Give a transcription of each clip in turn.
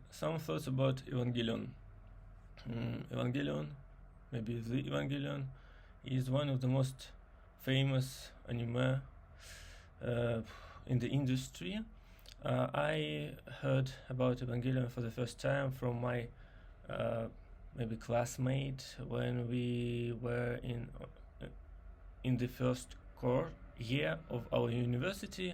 Some thoughts about Evangelion. Evangelion, maybe the Evangelion, is one of the most famous anime in the industry. I heard about Evangelion for the first time from my maybe classmate when we were in the first core year of our university.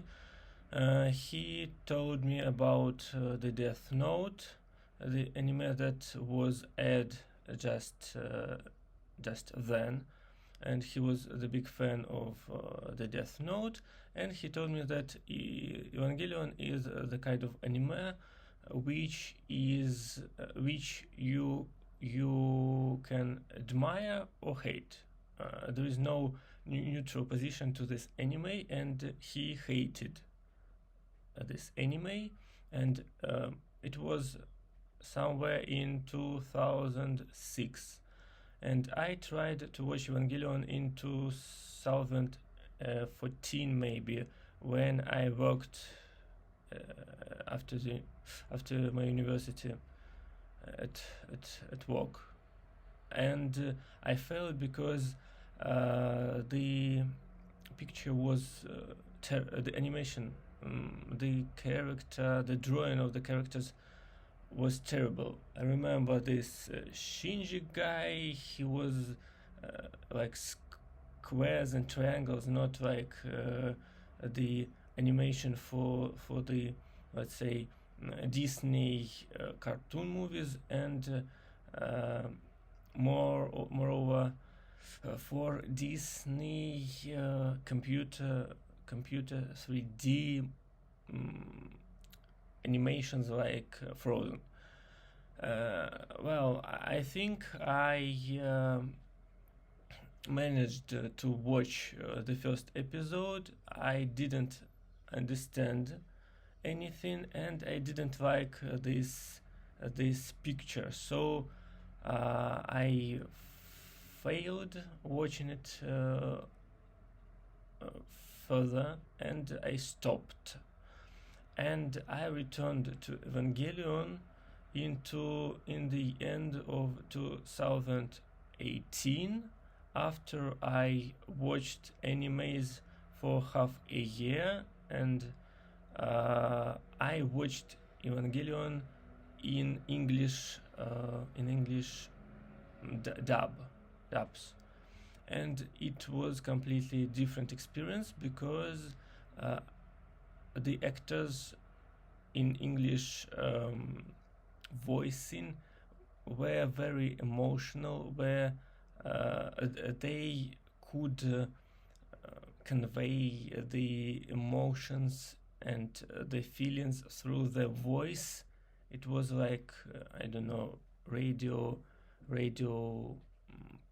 He told me about the Death Note, the anime that was aired just then, and he was the big fan of the Death Note, and he told me that Evangelion is the kind of anime which you can admire or hate. There is no neutral position to this anime, and he hated this anime, and it was somewhere in 2006, and I tried to watch Evangelion in 2014 maybe, when I worked after my university at work, and I failed because the picture was the animation, the drawing of the characters was terrible. I remember this Shinji guy. He was like squares and triangles, not like the animation for the, let's say, Disney cartoon movies, and moreover for Disney computer 3D animations like Frozen. Well, I think I managed to watch the first episode. I didn't understand anything, and I didn't like this picture, so I failed watching it further, and I stopped, and I returned to Evangelion in the end of 2018, after I watched animes for half a year, and I watched Evangelion in English dubs, and it was completely different experience, because the actors in English voicing were very emotional, where they could convey the emotions and the feelings through their voice. It was like I don't know, radio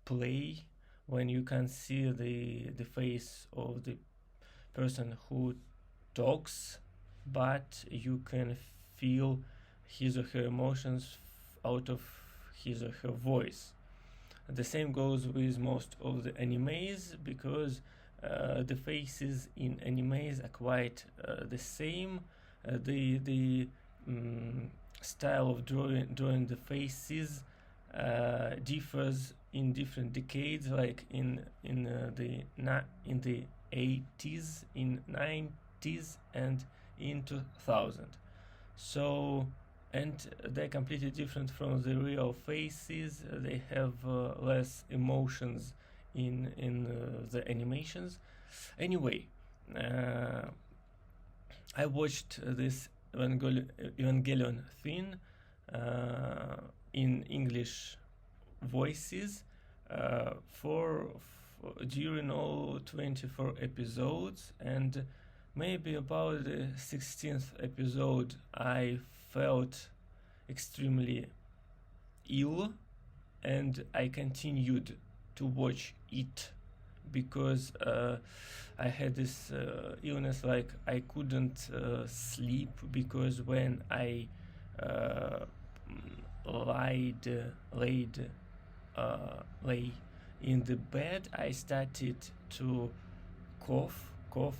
play, when you can see the face of the person who talks, but you can feel his or her emotions out of his or her voice. The same goes with most of the animes, because the faces in animes are quite the same. The style of drawing the faces differs in different decades, like in the 80s, in 90s, and in 2000. So, and they're completely different from the real faces. They have less emotions in the animations. Anyway, I watched this Evangelion thing in English voices for during all 24 episodes, and maybe about the 16th episode I felt extremely ill, and I continued to watch it, because I had this illness, like I couldn't sleep, because when I lay in the bed, I started to cough,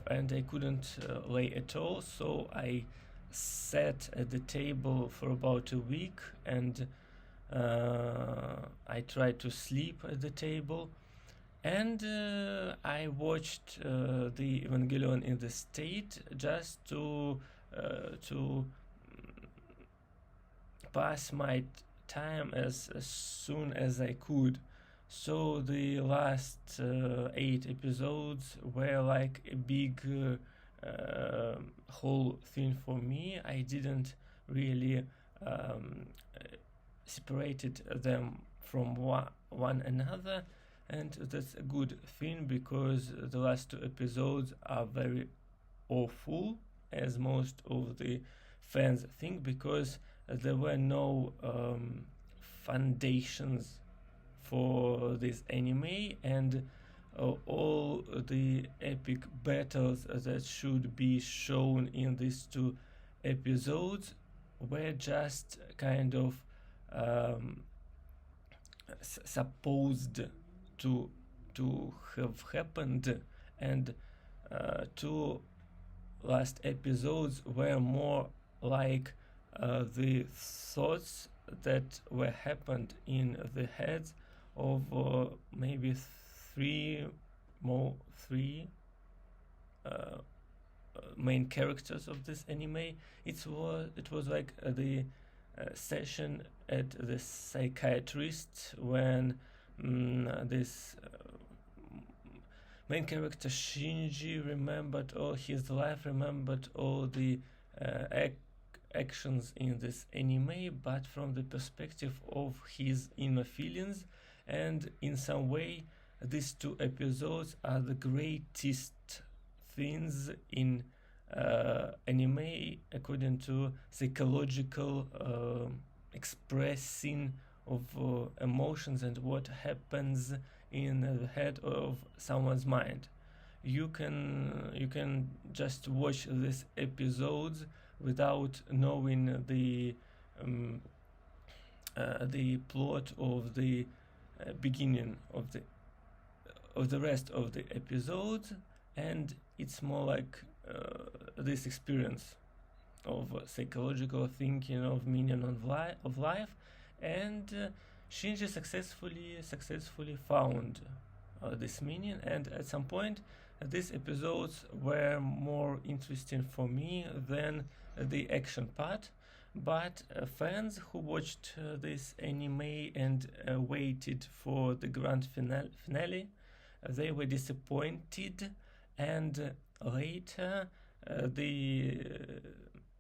and I couldn't lay at all, so I sat at the table for about a week, and I tried to sleep at the table, and I watched the Evangelion in the state just to pass my time as soon as I could. So the last 8 episodes were like a big whole thing for me. I didn't really separated them from one another, and that's a good thing because the last 2 episodes are very awful, as most of the fans think, because there were no foundations for this anime, and all the epic battles that should be shown in these 2 episodes were just kind of supposed to have happened, and 2 last episodes were more like the thoughts that were happened in the heads of maybe three main characters of this anime. It was like the session at the psychiatrist when this main character Shinji remembered all his life, remembered all the actions in this anime, but from the perspective of his inner feelings. And in some way, these 2 episodes are the greatest things in anime according to psychological expressing of emotions and what happens in the head of someone's mind. You can just watch these episodes without knowing the plot of the beginning of the rest of the episodes, and it's more like this experience of psychological thinking of meaning of life, and Shinji successfully found this meaning, and at some point these episodes were more interesting for me than the action part. But fans who watched this anime and waited for the grand finale, they were disappointed, and later the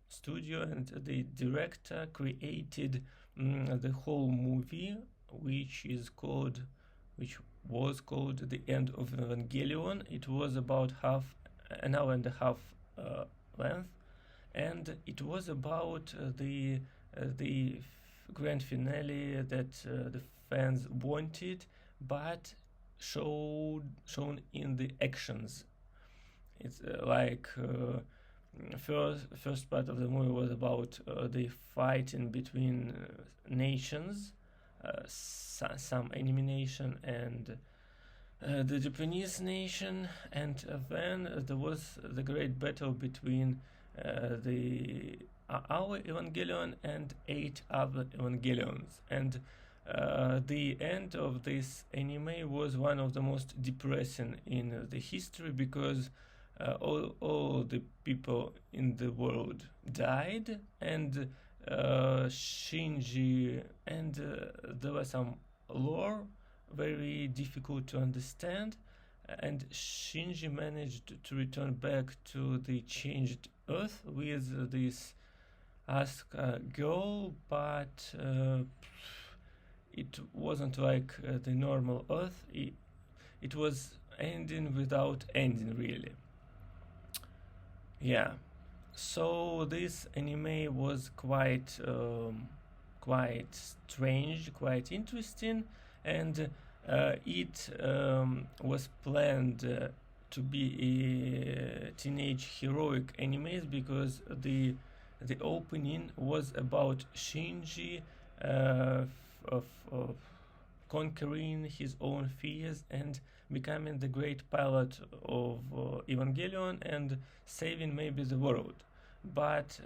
studio and the director created the whole movie, which was called The End of Evangelion. It was about an hour and a half length, and it was about the grand finale that the fans wanted, but shown in the actions. It's like first part of the movie was about the fighting between nations, some enemy nation and the Japanese nation, and then there was the great battle between our Evangelion and 8 other Evangelions, and the end of this anime was one of the most depressing in the history, because all the people in the world died, and Shinji, and there was some lore very difficult to understand, and Shinji managed to return back to the changed Earth with this Asuka girl, but it wasn't like the normal Earth. It was ending without ending, really. Yeah, so this anime was quite strange, quite interesting, and it was planned to be a teenage heroic anime, because the opening was about Shinji of conquering his own fears and becoming the great pilot of Evangelion and saving maybe the world. but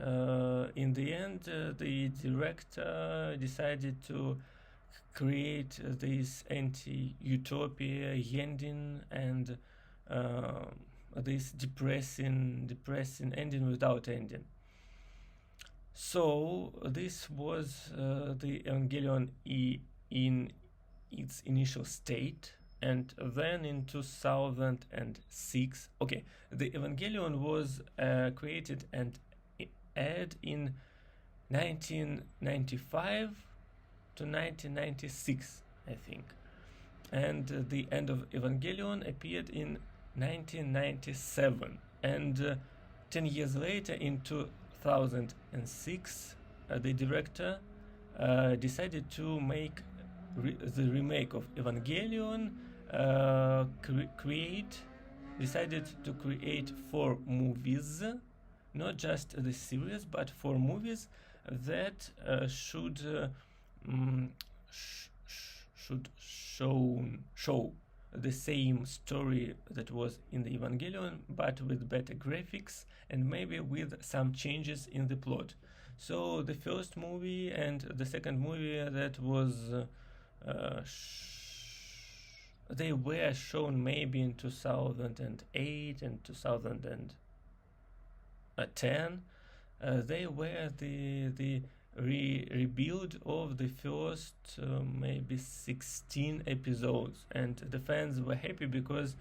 in the end, the director decided to create this anti-utopia ending and this depressing ending without ending. So this was the Evangelion in its initial state, and then in 2006, okay, the Evangelion was created and aired in 1995 to 1996, I think, and the end of Evangelion appeared in 1997, and 10 years later, in 2006, the director decided to make the remake of Evangelion, decided to create 4 movies, not just the series, but 4 movies that should show the same story that was in the Evangelion, but with better graphics and maybe with some changes in the plot. So the first movie and the second movie that was they were shown maybe in 2008 and 2010. They were the rebuild of the first maybe 16 episodes, and the fans were happy because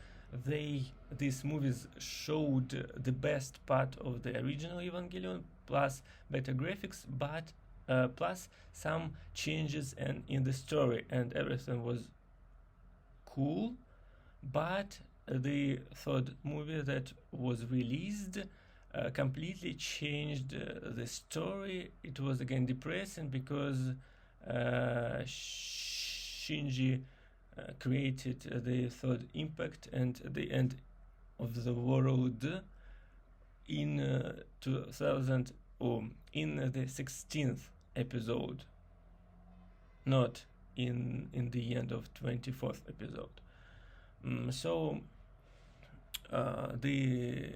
these movies showed the best part of the original Evangelion plus better graphics, but plus some changes in the story, and everything was cool. But the third movie that was released completely changed the story. It was again depressing because Shinji created the third impact and the end of the world in 2000 in the 16th episode, not in the end of 24th episode. So the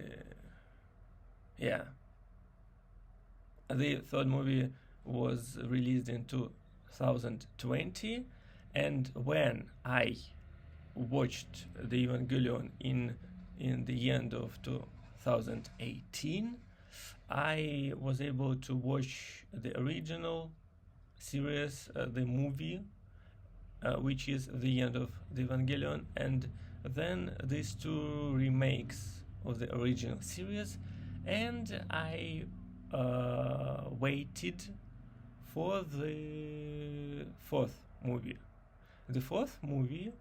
third movie was released in 2020, and when I watched the Evangelion in the end of 2018, I was able to watch the original series, the movie, which is the end of the Evangelion, and then these 2 remakes of the original series, and I waited for the 4th movie. The 4th movie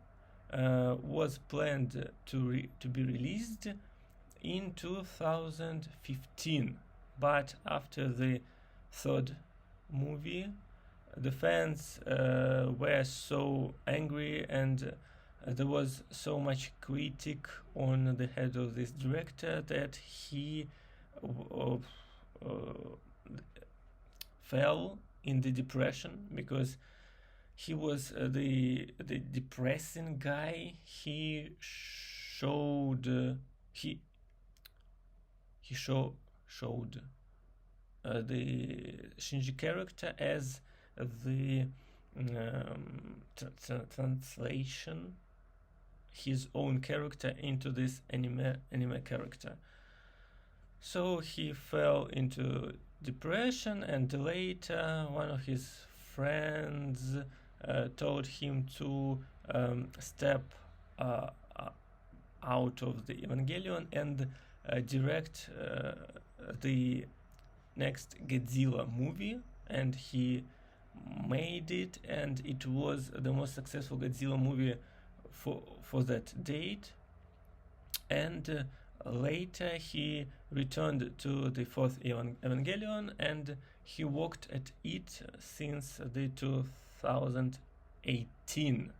was planned to be released in 2015, but after the 3rd movie, the fans were so angry, and there was so much critic on the head of this director that he fell in the depression, because he was the depressing guy. He showed the Shinji character as the translation, his own character into this anime character. So he fell into depression, and later one of his friends told him to step out of the Evangelion and direct the next Godzilla movie, and he made it, and it was the most successful Godzilla movie for that date. And later he returned to the 4th Evangelion, and he worked at it since the 2018,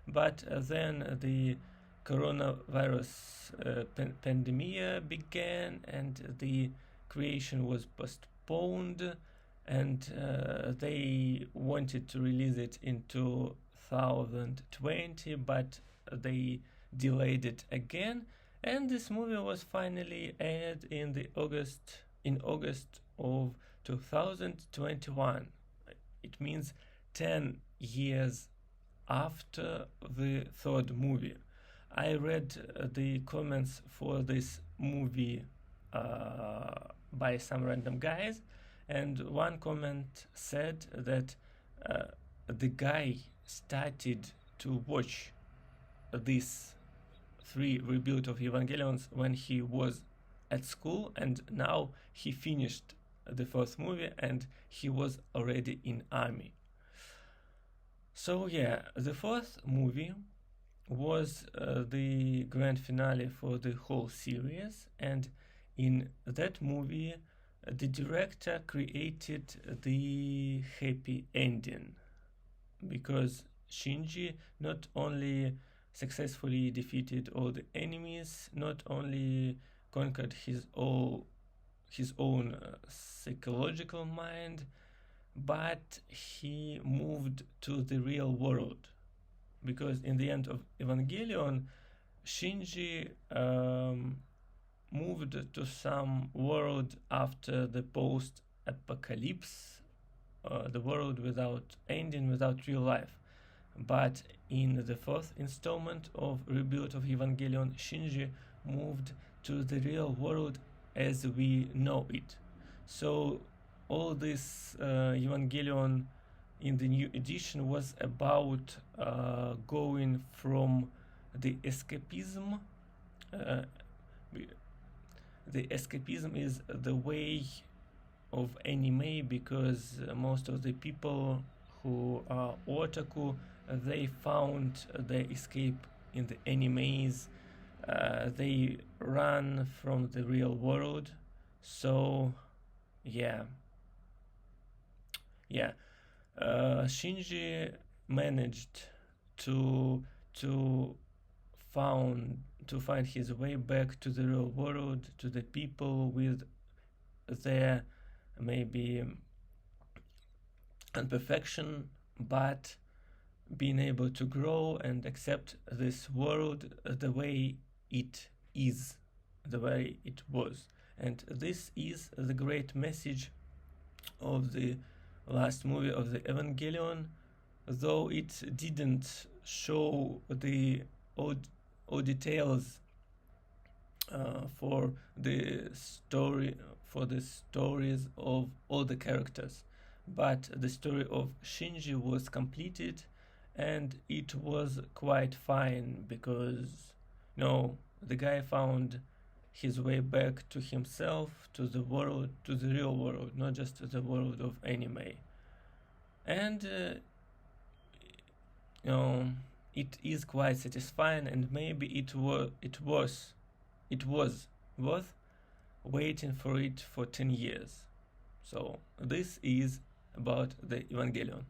but then the coronavirus pandemic began, and the creation was postponed, and they wanted to release it in 2020, but they delayed it again, And this movie was finally aired in August of 2021. It means 10 years after the third movie. I read the comments for this movie by some random guys, and one comment said that the guy started to watch these three rebuild of Evangelions when he was at school, and now he finished the first movie and he was already in army. So yeah, the fourth movie was the grand finale for the whole series, and in that movie the director created the happy ending, because Shinji not only successfully defeated all the enemies, not only conquered his own psychological mind, but he moved to the real world. Because in the end of Evangelion, Shinji moved to some world after the post-apocalypse, the world without ending, without real life. But in the fourth installment of Rebuild of Evangelion, Shinji moved to the real world as we know it. So all this Evangelion in the new edition was about going from the escapism. The escapism is the way of anime, because most of the people who are otaku, they found their escape in the animes. They run from the real world. So yeah, Shinji managed to find his way back to the real world, to the people with their maybe imperfection, but being able to grow and accept this world the way it is, the way it was. And this is the great message of the last movie of the Evangelion, though it didn't show the all details for the stories of all the characters, but the story of Shinji was completed, and it was quite fine, because the guy found his way back to himself, to the world, to the real world, not just the world of anime. And it is quite satisfying, and maybe it was worth waiting for it for 10 years. So this is about the Evangelion.